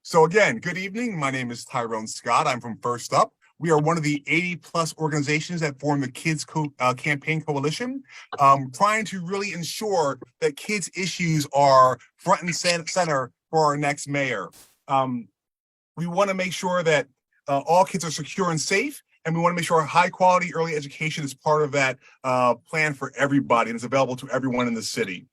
So again, good evening. My name is Tyrone Scott. I'm from First Up. We are one of the 80 plus organizations that form the Kids Campaign Coalition, trying to really ensure that kids' issues are front and center for our next mayor. We want to make sure that all kids are secure and safe, and we want to make sure high quality early education is part of that plan for everybody and is available to everyone in the city.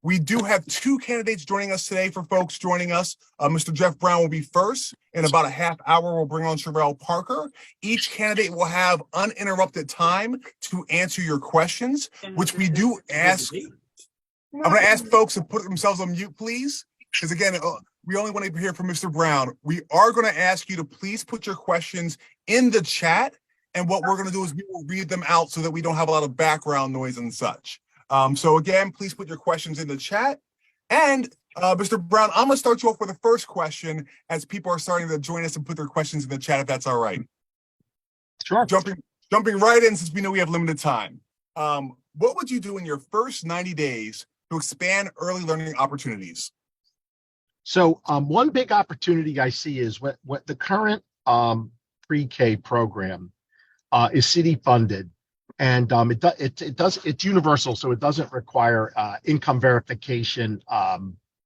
We do have two candidates joining us today for folks joining us. Mr. Jeff Brown will be first. In about a half hour, we'll bring on Sherelle Parker. Each candidate will have uninterrupted time to answer your questions, which we do ask. I'm going to ask folks to put themselves on mute, please, because again, we only want to hear from Mr. Brown. We are going to ask you to please put your questions in the chat, and what we're going to do is we will read them out so that we don't have a lot of background noise and such. So again, please put your questions in the chat. And Mr. Brown, I'm gonna start you off with the first question as people are starting to join us and put their questions in the chat, if that's all right. Sure. Jumping right in, since we know we have limited time. What would you do in your first 90 days to expand early learning opportunities? So one big opportunity I see is what the current pre-K program is city funded. And it's universal, so it doesn't require income verification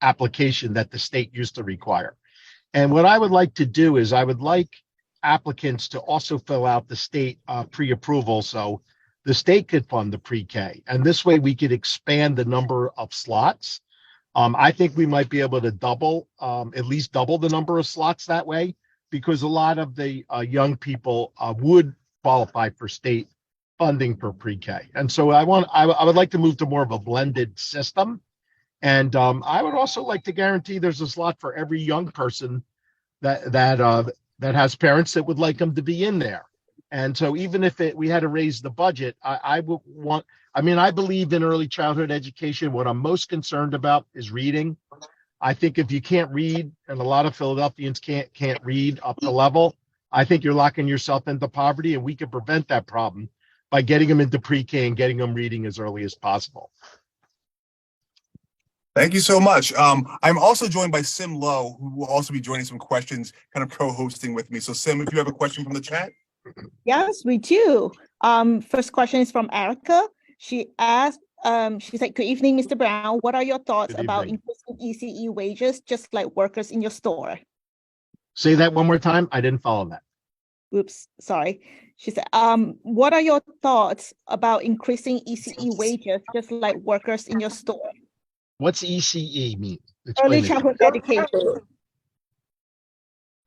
application that the state used to require. And what I would like to do is I would like applicants to also fill out the state pre-approval, so the state could fund the pre-K. And this way we could expand the number of slots. I think we might be able to at least double the number of slots that way, because a lot of the young people would qualify for state funding for pre-K. And so I would like to move to more of a blended system. And I would also like to guarantee there's a slot for every young person that has parents that would like them to be in there. And so even if we had to raise the budget, I believe in early childhood education. What I'm most concerned about is reading. I think if you can't read, and a lot of Philadelphians can't read up to level, I think you're locking yourself into poverty, and we can prevent that problem by getting them into pre-K and getting them reading as early as possible. Thank you so much. I'm also joined by Sim Lowe, who will also be joining some questions, kind of co-hosting with me. So Sim, if you have a question from the chat. Yes, we do. First question is from Erica. She asked, she said, good evening, Mr. Brown. What are your thoughts about increasing ECE wages, just like workers in your store? Say that one more time. I didn't follow that. Oops, sorry. She said, what are your thoughts about increasing ECE wages, just like workers in your store? What's ECE mean? Early childhood education.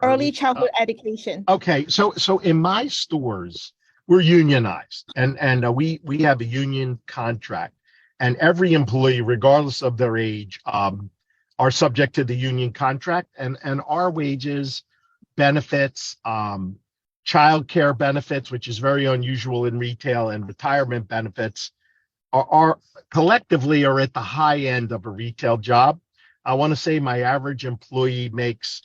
Early childhood education. Okay, so in my stores, we're unionized, and we have a union contract, and every employee, regardless of their age, are subject to the union contract, and our wages, benefits, child care benefits, which is very unusual in retail, and retirement benefits are collectively at the high end of a retail job. I want to say my average employee makes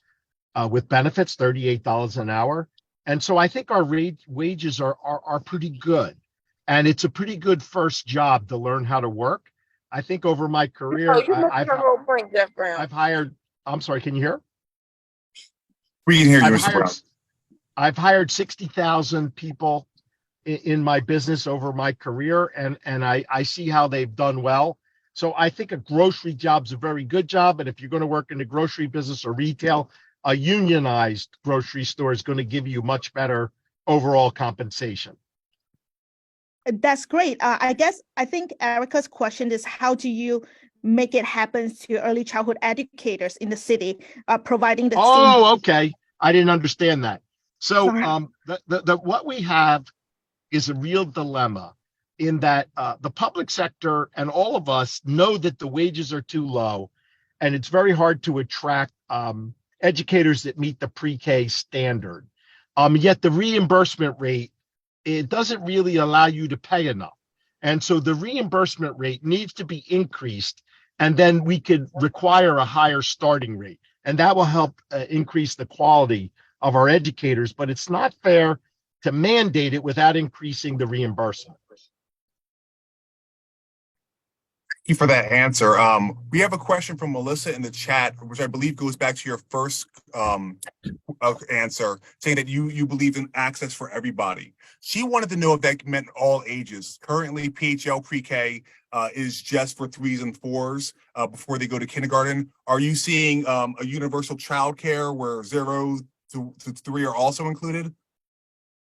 with benefits $38 an hour. And so I think our wages are pretty good. And it's a pretty good first job to learn how to work. I think over my career, I've hired, I'm sorry, can you hear? We can hear you, Mr. Brown. I've hired 60,000 people in my business over my career, and I see how they've done well. So I think a grocery job's a very good job. And if you're going to work in the grocery business or retail, a unionized grocery store is going to give you much better overall compensation. That's great. I think Erica's question is, how do you make it happen to early childhood educators in the city, providing the okay. I didn't understand that. So what we have is a real dilemma in that the public sector and all of us know that the wages are too low, and it's very hard to attract educators that meet the pre-K standard. Yet the reimbursement rate, it doesn't really allow you to pay enough. And so the reimbursement rate needs to be increased, and then we could require a higher starting rate. And that will help increase the quality of our educators, but it's not fair to mandate it without increasing the reimbursement. you for that answer. We have a question from Melissa in the chat, which I believe goes back to your first answer, saying that you believe in access for everybody. She wanted to know if that meant all ages. Currently, PHL pre-K is just for 3s and 4s before they go to kindergarten. Are you seeing a universal childcare where 0 to 3 are also included?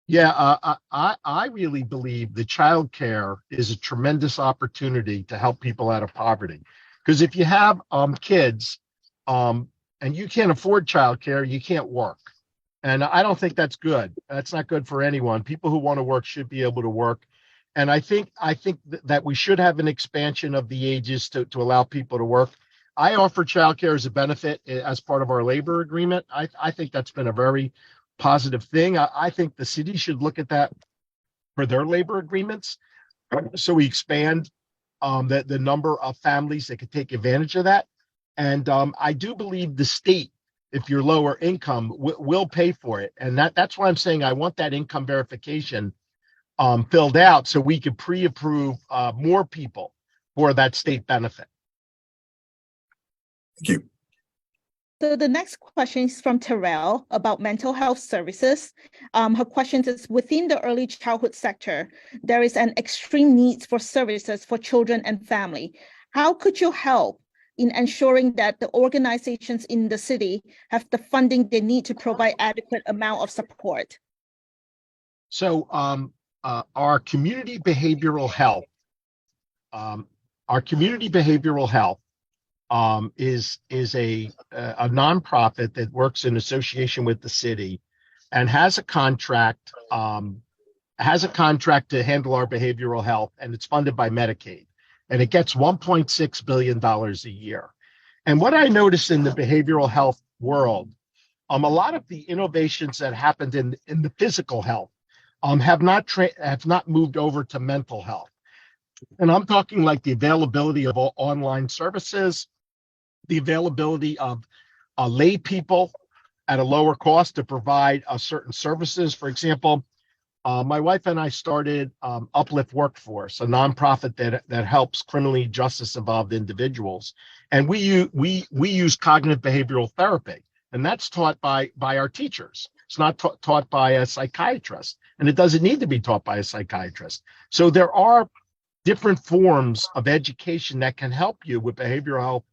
Yeah, I really believe the child care is a tremendous opportunity to help people out of poverty. Because if you have kids and you can't afford child care, you can't work. And I don't think that's good. That's not good for anyone. People who want to work should be able to work. And I think that we should have an expansion of the ages to allow people to work. I offer childcare as a benefit as part of our labor agreement. I think that's been a very positive thing. I think the city should look at that for their labor agreements. So we expand the number of families that could take advantage of that. And I do believe the state, if you're lower income, will pay for it. And that's why I'm saying I want that income verification filled out so we could pre-approve more people for that state benefit. Thank you. So the next question is from Terrell about mental health services. Her question is, within the early childhood sector, there is an extreme need for services for children and family. How could you help in ensuring that the organizations in the city have the funding they need to provide adequate amount of support? So our community behavioral health, is a nonprofit that works in association with the city and has a contract to handle our behavioral health, and it's funded by Medicaid, and it gets $1.6 billion a year. And what I noticed in the behavioral health world, a lot of the innovations that happened in the physical health have not moved over to mental health. And I'm talking like the availability of all online services, the availability of lay people at a lower cost to provide certain services. For example, my wife and I started Uplift Workforce, a nonprofit that helps criminally justice involved individuals, and we use cognitive behavioral therapy, and that's taught by our teachers. It's not taught by a psychiatrist, and it doesn't need to be taught by a psychiatrist. So there are different forms of education that can help you with behavioral health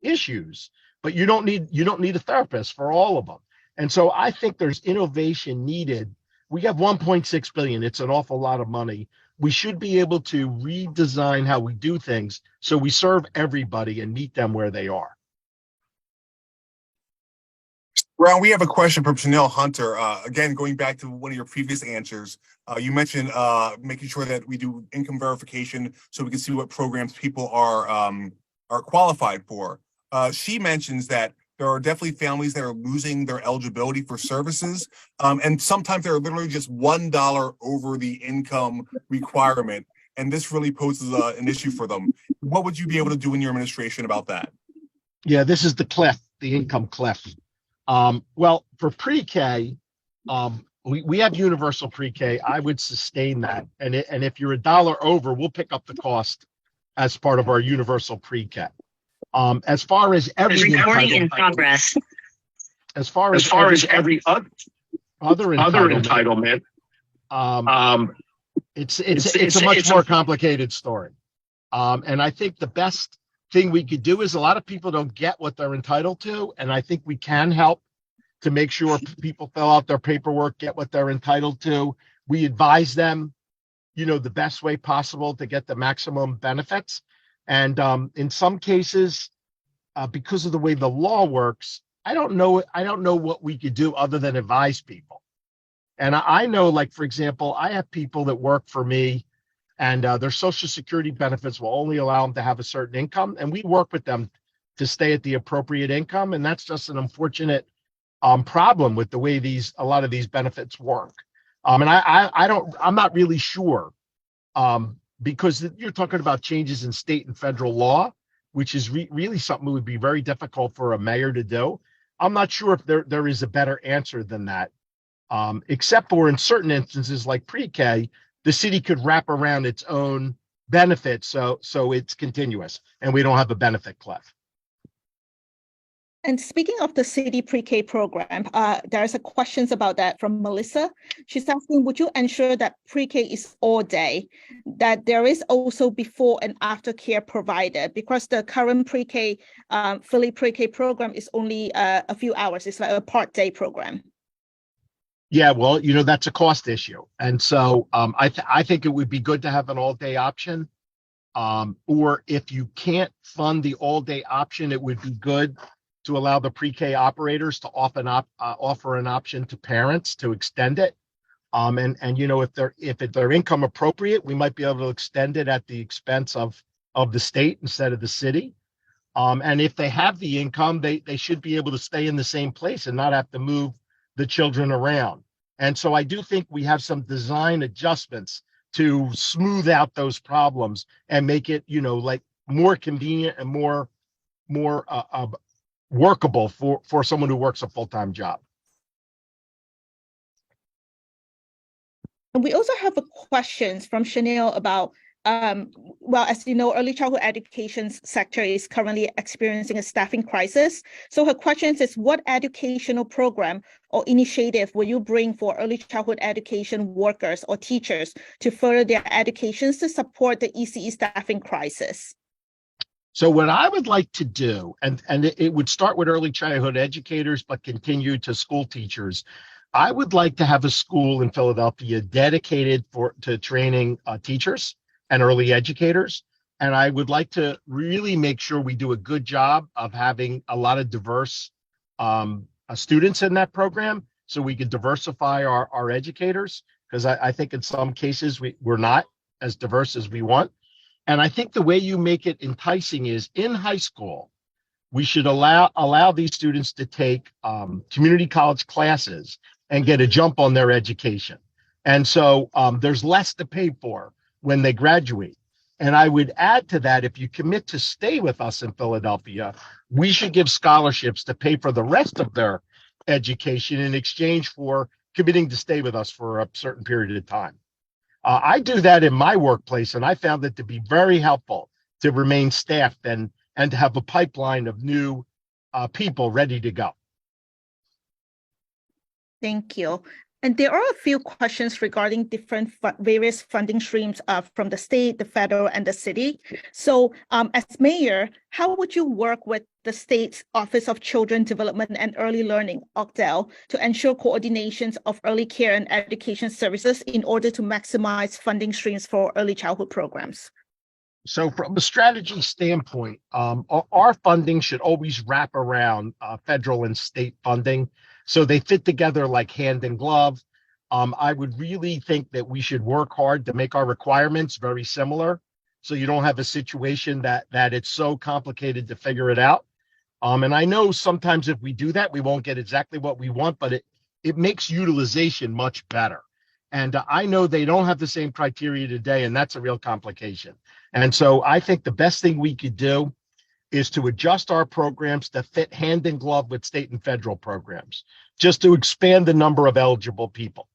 issues, but you don't need a therapist for all of them. And so I think there's innovation needed. We have 1.6 billion. It's an awful lot of money. We should be able to redesign how we do things so we serve everybody and meet them where they are. Brown, we have a question from Chanel Hunter. Again, going back to one of your previous answers, you mentioned making sure that we do income verification so we can see what programs people are qualified for. She mentions that there are definitely families that are losing their eligibility for services, and sometimes they're literally just $1 over the income requirement, and this really poses an issue for them. What would you be able to do in your administration about that? Yeah, this is the cliff, the income cliff. Well, for pre-K, we have universal pre-K. I would sustain that, and if you're $1 over, we'll pick up the cost as part of our universal pre-K. As far as every recording in progress. As far as every other entitlement, it's a much more complicated story. And I think the best thing we could do is a lot of people don't get what they're entitled to, and I think we can help to make sure people fill out their paperwork, get what they're entitled to. We advise them, the best way possible to get the maximum benefits. And in some cases, because of the way the law works, I don't know what we could do other than advise people. And I know, like, for example, I have people that work for me, and their Social Security benefits will only allow them to have a certain income, and we work with them to stay at the appropriate income. And that's just an unfortunate problem with the way a lot of these benefits work. And I'm not really sure, because you're talking about changes in state and federal law, which is really something that would be very difficult for a mayor to do. I'm not sure if there is a better answer than that, except for in certain instances like pre-K, the city could wrap around its own benefits, so it's continuous and we don't have a benefit cliff. And speaking of the city pre-K program, there's a questions about that from Melissa. She's asking, would you ensure that pre-K is all day, that there is also before and after care provided? Because the current pre-K, Philly pre-K program is only a few hours. It's like a part-day program. Yeah, well, you know, that's a cost issue. And so I think it would be good to have an all-day option. Or if you can't fund the all-day option, it would be good to allow the pre-K operators to offer an option to parents to extend it. And you know, if they're income appropriate, we might be able to extend it at the expense of the state instead of the city. And if they have the income, they should be able to stay in the same place and not have to move the children around. And so I do think we have some design adjustments to smooth out those problems and make it, you know, like more convenient and more workable for someone who works a full-time job. And we also have a questions from Chanel about, well, as you know, early childhood education sector is currently experiencing a staffing crisis. So her question is, what educational program or initiative will you bring for early childhood education workers or teachers to further their educations to support the ECE staffing crisis? So what I would like to do, and it would start with early childhood educators, but continue to school teachers. I would like to have a school in Philadelphia dedicated to training teachers and early educators. And I would like to really make sure we do a good job of having a lot of diverse students in that program, so we can diversify our educators, because I think in some cases we're not as diverse as we want. And I think the way you make it enticing is in high school, we should allow these students to take community college classes and get a jump on their education. And so there's less to pay for when they graduate. And I would add to that, if you commit to stay with us in Philadelphia, we should give scholarships to pay for the rest of their education in exchange for committing to stay with us for a certain period of time. I do that in my workplace, and I found it to be very helpful to remain staffed and to have a pipeline of new people ready to go. Thank you. And there are a few questions regarding different various funding streams from the state, the federal, and the city. So as mayor, how would you work with the state's Office of Children Development and Early Learning, OCDEL, to ensure coordinations of early care and education services in order to maximize funding streams for early childhood programs? So from a strategy standpoint, our funding should always wrap around federal and state funding, so they fit together like hand in glove. I would really think that we should work hard to make our requirements very similar, so you don't have a situation that it's so complicated to figure it out. And I know sometimes if we do that, we won't get exactly what we want, but it makes utilization much better. And I know they don't have the same criteria today, and that's a real complication. And so I think the best thing we could do is to adjust our programs to fit hand in glove with state and federal programs, just to expand the number of eligible people.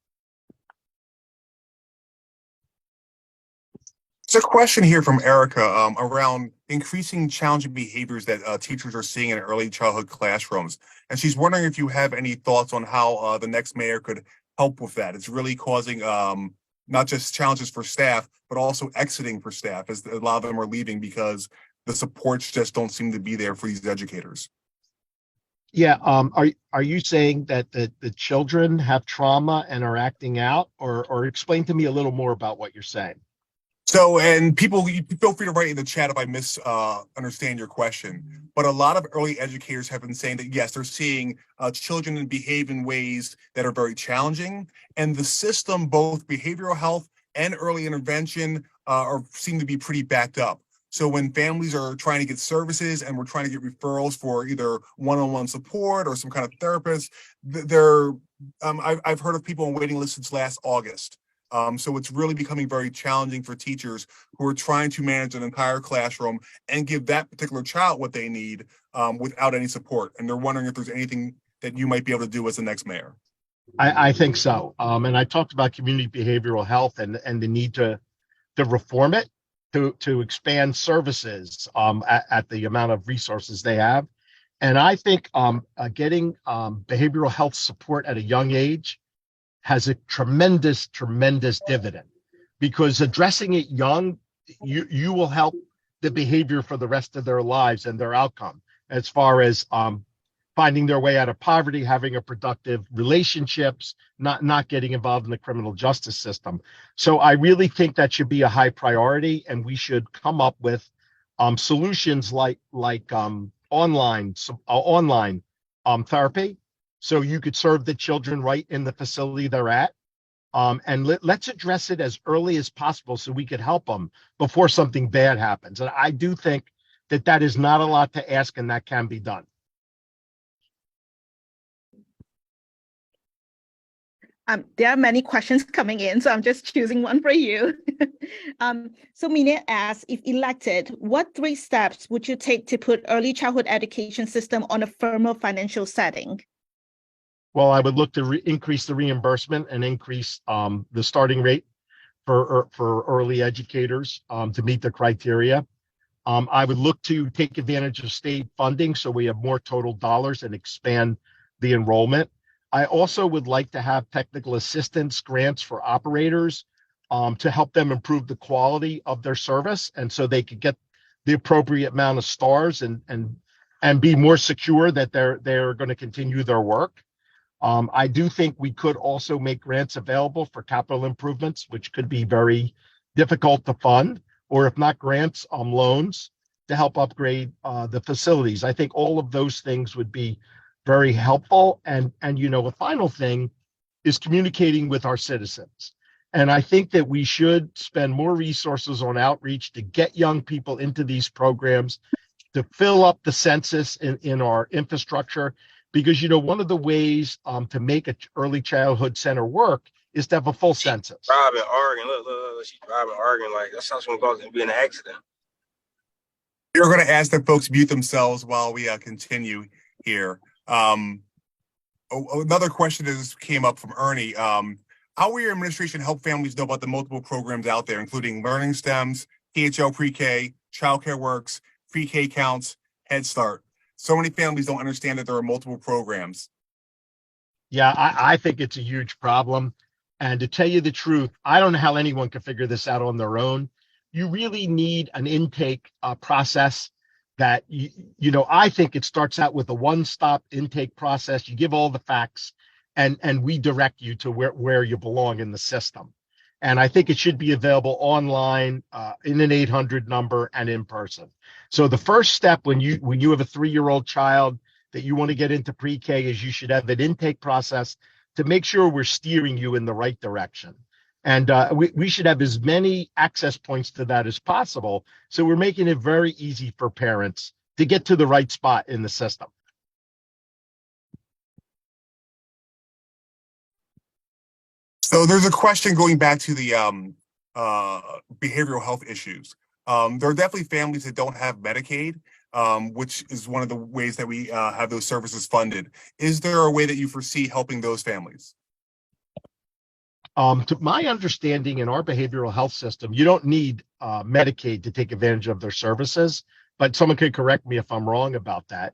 There's a question here from Erica around increasing challenging behaviors that teachers are seeing in early childhood classrooms. And she's wondering if you have any thoughts on how the next mayor could help with that. It's really causing not just challenges for staff, but also exiting for staff, as a lot of them are leaving because the supports just don't seem to be there for these educators. Yeah. Are you saying that the children have trauma and are acting out, or explain to me a little more about what you're saying? So, and people, feel free to write in the chat if I understand your question. But a lot of early educators have been saying that, yes, they're seeing children behave in ways that are very challenging. And the system, both behavioral health and early intervention, seem to be pretty backed up. So when families are trying to get services and we're trying to get referrals for either one-on-one support or some kind of therapist, I've heard of people on waiting lists since last August. So it's really becoming very challenging for teachers who are trying to manage an entire classroom and give that particular child what they need without any support. And they're wondering if there's anything that you might be able to do as the next mayor. I think so. And I talked about community behavioral health and the need to reform it. to expand services at the amount of resources they have. And I think getting behavioral health support at a young age has a tremendous, tremendous dividend, because addressing it young, you will help the behavior for the rest of their lives and their outcome, as far as finding their way out of poverty, having a productive relationships, not getting involved in the criminal justice system. So I really think that should be a high priority, and we should come up with solutions like online therapy, so you could serve the children right in the facility they're at. And let's address it as early as possible so we could help them before something bad happens. And I do think that is not a lot to ask, and that can be done. There are many questions coming in, so I'm just choosing one for you. So Mina asks, if elected, what 3 steps would you take to put early childhood education system on a firmer financial setting? Well, I would look to increase the reimbursement and increase the starting rate for early educators to meet the criteria. I would look to take advantage of state funding so we have more total dollars and expand the enrollment. I also would like to have technical assistance grants for operators to help them improve the quality of their service, and so they could get the appropriate amount of stars and be more secure that they're going to continue their work. I do think we could also make grants available for capital improvements, which could be very difficult to fund, or if not grants, loans to help upgrade the facilities. I think all of those things would be very helpful. And a final thing is communicating with our citizens. And I think that we should spend more resources on outreach to get young people into these programs, to fill up the census in our infrastructure. Because, one of the ways to make an early childhood center work is to have a full census. Driving, arguing. Look, she's driving, arguing. Like, that sounds going to be an accident. We're going to ask that folks mute themselves while we continue here. Another question that came up from Ernie. How will your administration help families know about the multiple programs out there, including Learning Stems, PHL Pre-K, Childcare Works, Pre-K Counts, Head Start? So many families don't understand that there are multiple programs. Yeah, I think it's a huge problem. And to tell you the truth, I don't know how anyone can figure this out on their own. You really need an intake process that, I think it starts out with a one-stop intake process. You give all the facts, and we direct you to where you belong in the system. And I think it should be available online, in an 800 number, and in person. So the first step when you have a 3-year-old child that you want to get into pre-K is you should have an intake process to make sure we're steering you in the right direction. And we should have as many access points to that as possible. So we're making it very easy for parents to get to the right spot in the system. So there's a question going back to the behavioral health issues. There are definitely families that don't have Medicaid, which is one of the ways that we have those services funded. Is there a way that you foresee helping those families? To my understanding, in our behavioral health system, you don't need Medicaid to take advantage of their services, but someone could correct me if I'm wrong about that.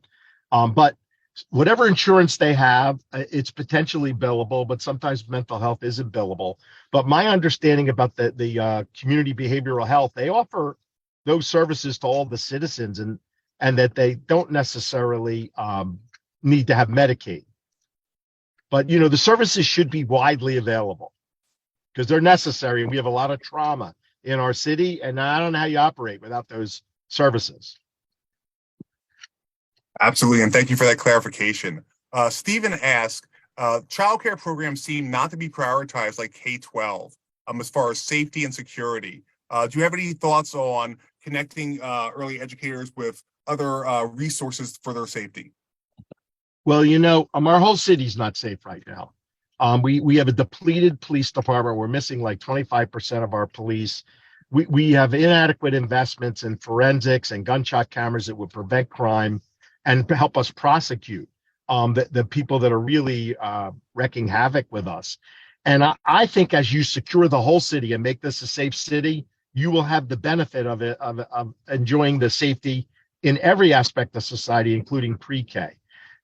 But whatever insurance they have, it's potentially billable, but sometimes mental health isn't billable. But my understanding about the community behavioral health, they offer those services to all the citizens, and that they don't necessarily need to have Medicaid. But, the services should be widely available because they're necessary, and we have a lot of trauma in our city, and I don't know how you operate without those services. Absolutely, and thank you for that clarification. Stephen asked, childcare programs seem not to be prioritized like K-12 as far as safety and security. Do you have any thoughts on connecting early educators with other resources for their safety? Well, our whole city's not safe right now. We have a depleted police department. We're missing like 25% of our police. We have inadequate investments in forensics and gunshot cameras that would prevent crime and help us prosecute the people that are really wreaking havoc with us. And I think as you secure the whole city and make this a safe city, you will have the benefit of it, of enjoying the safety in every aspect of society, including pre-K.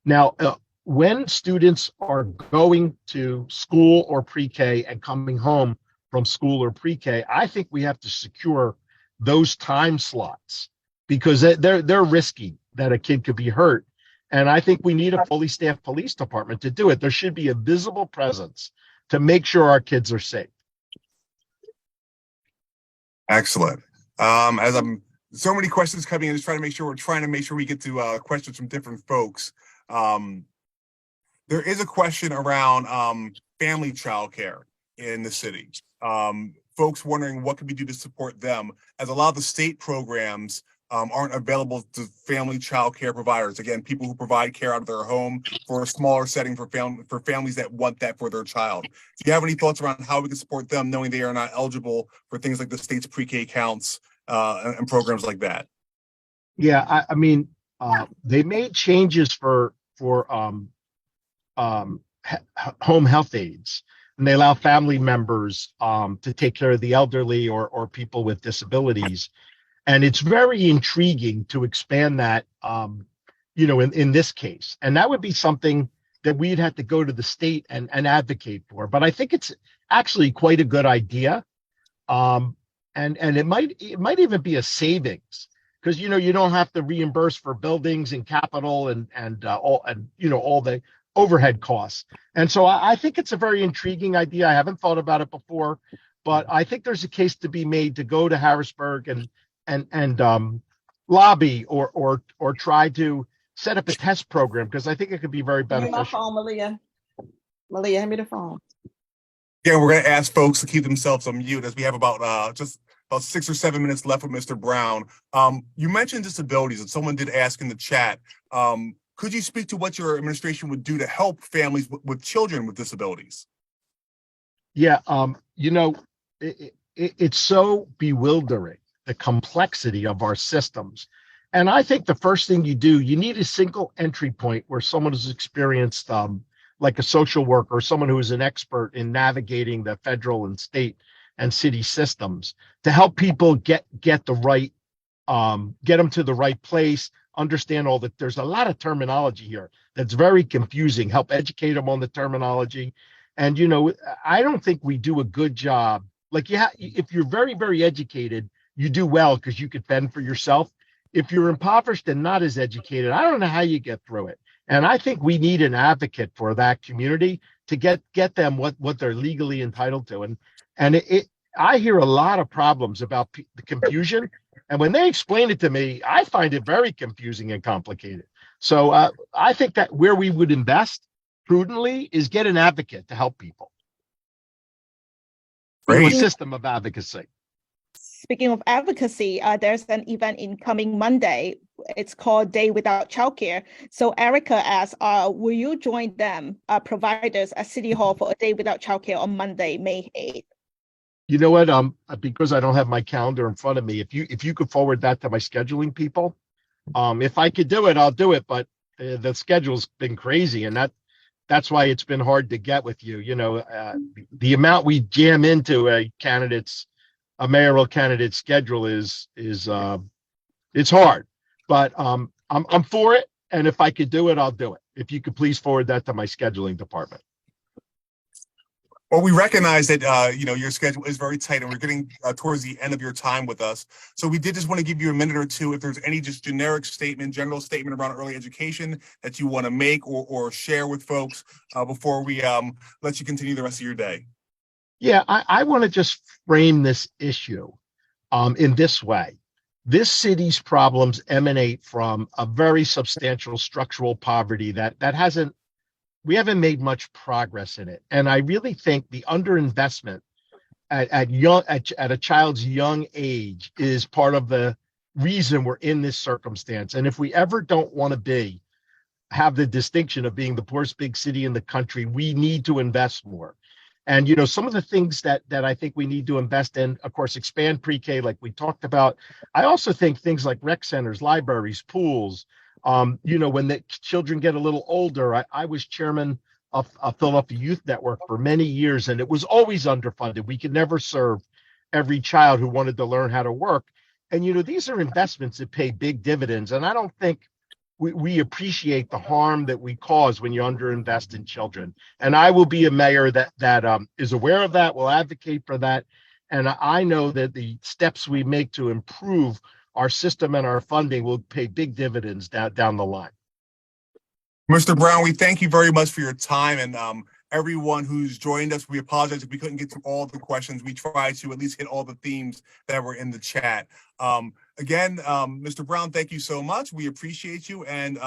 Now, when students are going to school or pre-K and coming home from school or pre-K, I think we have to secure those time slots because they're risky that a kid could be hurt. And I think we need a fully staffed police department to do it. There should be a visible presence to make sure our kids are safe. Excellent. As I'm so many questions coming in, just trying to make sure we get to questions from different folks. There is a question around family childcare in the city. Folks wondering what can we do to support them, as a lot of the state programs aren't available to family childcare providers. Again, people who provide care out of their home for a smaller setting for families that want that for their child. Do you have any thoughts around how we can support them, knowing they are not eligible for things like the state's pre-K counts and programs like that? Yeah, I mean, they made changes for home health aides, and they allow family members to take care of the elderly or people with disabilities. And it's very intriguing to expand that, in this case. And that would be something that we'd have to go to the state and advocate for. But I think it's actually quite a good idea. And it might even be a savings, because you don't have to reimburse for buildings and capital and all the overhead costs. And so I think it's a very intriguing idea. I haven't thought about it before, but I think there's a case to be made to go to Harrisburg and lobby or try to set up a test program, because I think it could be very beneficial. My phone, Malia. Malia, hand me the phone. Yeah, we're going to ask folks to keep themselves on mute, as we have about 6 or 7 minutes left with Mr. Brown. You mentioned disabilities, and someone did ask in the chat. Could you speak to what your administration would do to help families with children with disabilities? Yeah, it's so bewildering, the complexity of our systems. And I think the first thing you need a single entry point where someone who's experienced, like a social worker or someone who is an expert in navigating the federal and state and city systems, to help people get the right, get them to the right place, understand all that. There's a lot of terminology here that's very confusing. Help educate them on the terminology. And, I don't think we do a good job. Like, if you're very, very educated, you do well because you could fend for yourself. If you're impoverished and not as educated, I don't know how you get through it. And I think we need an advocate for that community to get them what they're legally entitled to. And I hear a lot of problems about the confusion. And when they explain it to me, I find it very confusing and complicated. So I think that where we would invest prudently is get an advocate to help people. A system of advocacy. Speaking of advocacy, there's an event in coming Monday. It's called Day Without Childcare. So Erica asks, will you join them, providers at City Hall, for a Day Without Childcare on Monday, May 8th? You know what? Because I don't have my calendar in front of me, if you could forward that to my scheduling people, if I could do it, I'll do it. But the schedule's been crazy, and that's why it's been hard to get with you. The amount we jam into a mayoral candidate schedule is it's hard. But I'm for it, and if I could do it, I'll do it. If you could please forward that to my scheduling department. Well, we recognize that, your schedule is very tight, and we're getting towards the end of your time with us. So we did just want to give you a minute or two, if there's any just general statement around early education that you want to make or share with folks before we let you continue the rest of your day. Yeah, I want to just frame this issue in this way. This city's problems emanate from a very substantial structural poverty that we haven't made much progress in it. And I really think the underinvestment at a child's young age is part of the reason we're in this circumstance. And if we ever don't want to have the distinction of being the poorest big city in the country, we need to invest more. And, some of the things that I think we need to invest in, of course, expand pre-K like we talked about. I also think things like rec centers, libraries, pools, when the children get a little older. I was chairman of Philadelphia Youth Network for many years, and it was always underfunded. We could never serve every child who wanted to learn how to work. And, these are investments that pay big dividends. And I don't think we appreciate the harm that we cause when you underinvest in children. And I will be a mayor that is aware of that, will advocate for that. And I know that the steps we make to improve our system and our funding will pay big dividends down the line. Mr. Brown, we thank you very much for your time, and everyone who's joined us. We apologize if we couldn't get to all the questions. We tried to at least hit all the themes that were in the chat. Again, Mr. Brown, thank you so much. We appreciate you, and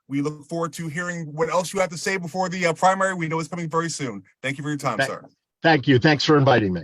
we look forward to hearing what else you have to say before the primary. We know it's coming very soon. Thank you for your time, sir. Thank you. Thanks for inviting me.